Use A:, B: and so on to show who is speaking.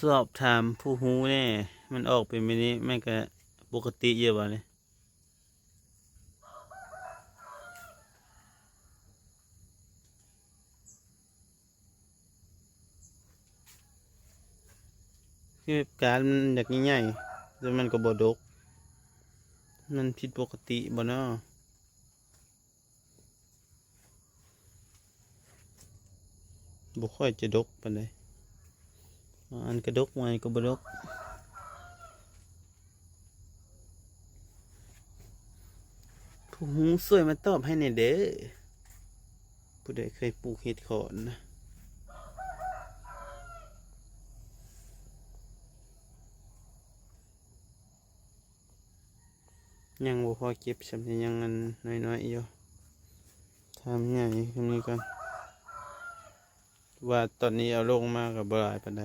A: สอบถามผู้ฮู้แน่มันออกเป็นแบบนี้แม่ก็ปกติเยอะบ่เนี่ยคือการมันอยากใหญ่ๆแต่มันก็บ่ดกมันผิดปกติบ่เนาะบ่ค่อยจะดกปานใดอันก็ดกไว้ก็บ่ดกผู้ฮู้ช่วยมาตอบให้หน่อยเด้อผู้ใดเคยปลูกเห็ดขอนนะยังบ่พอเก็บสำนี้ยังอันน้อยๆอยู่ทำใหญ่ขึ้นนี้ก่อนว่าตอนนี้เอาลงมาก็บ่หลายปานใด